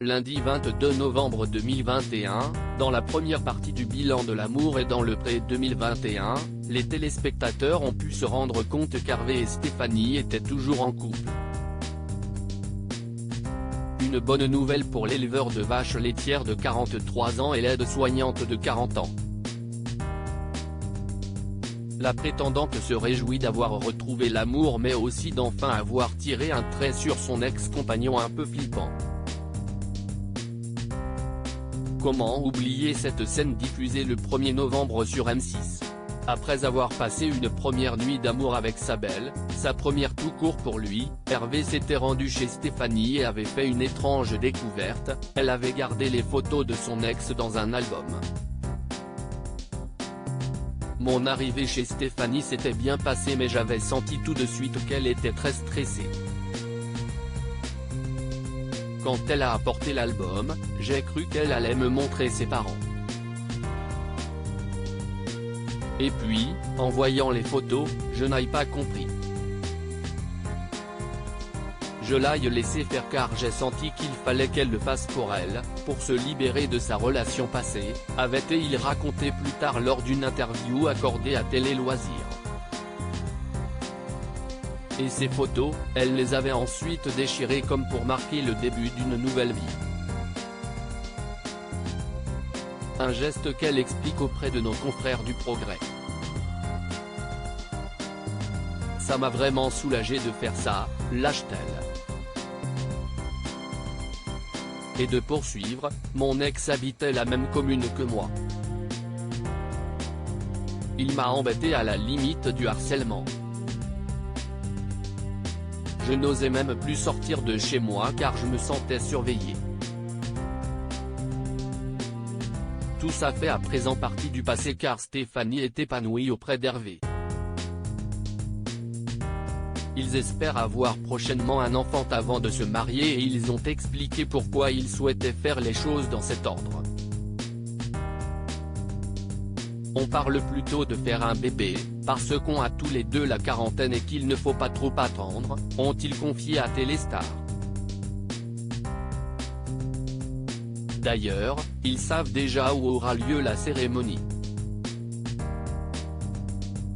Lundi 22 novembre 2021, dans la première partie du bilan de l'amour et dans le pré-2021, les téléspectateurs ont pu se rendre compte qu'Harvey et Stéphanie étaient toujours en couple. Une bonne nouvelle pour l'éleveur de vaches laitières de 43 ans et l'aide-soignante de 40 ans. La prétendante se réjouit d'avoir retrouvé l'amour mais aussi d'enfin avoir tiré un trait sur son ex-compagnon un peu flippant. Comment oublier cette scène diffusée le 1er novembre sur M6 ? Après avoir passé une première nuit d'amour avec sa belle, sa première tout court pour lui, Harvey s'était rendu chez Stéphanie et avait fait une étrange découverte, elle avait gardé les photos de son ex dans un album. Mon arrivée chez Stéphanie s'était bien passée mais j'avais senti tout de suite qu'elle était très stressée. Quand elle a apporté l'album, j'ai cru qu'elle allait me montrer ses parents. Et puis, en voyant les photos, je n'ai pas compris. Je l'ai laissé faire car j'ai senti qu'il fallait qu'elle le fasse pour elle, pour se libérer de sa relation passée, avait-il raconté plus tard lors d'une interview accordée à Télé Loisirs. Et ces photos, elle les avait ensuite déchirées comme pour marquer le début d'une nouvelle vie. Un geste qu'elle explique auprès de nos confrères du Progrès. Ça m'a vraiment soulagé de faire ça, lâche-t-elle. Et de poursuivre, mon ex habitait la même commune que moi. Il m'a embêté à la limite du harcèlement. Je n'osais même plus sortir de chez moi car je me sentais surveillé. Tout ça fait à présent partie du passé car Stéphanie est épanouie auprès d'Harvey. Ils espèrent avoir prochainement un enfant avant de se marier et ils ont expliqué pourquoi ils souhaitaient faire les choses dans cet ordre. On parle plutôt de faire un bébé, parce qu'on a tous les deux la quarantaine et qu'il ne faut pas trop attendre, ont-ils confié à Téléstar. D'ailleurs, ils savent déjà où aura lieu la cérémonie.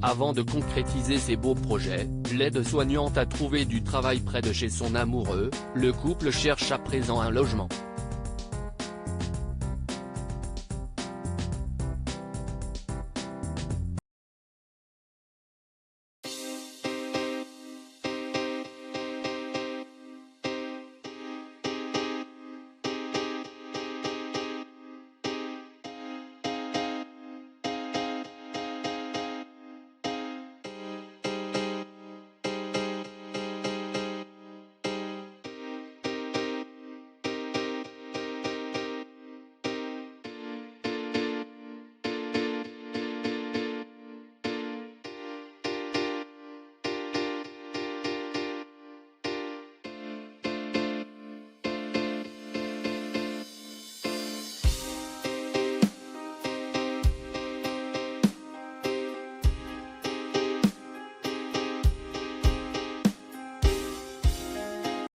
Avant de concrétiser ses beaux projets, l'aide-soignante a trouvé du travail près de chez son amoureux, le couple cherche à présent un logement.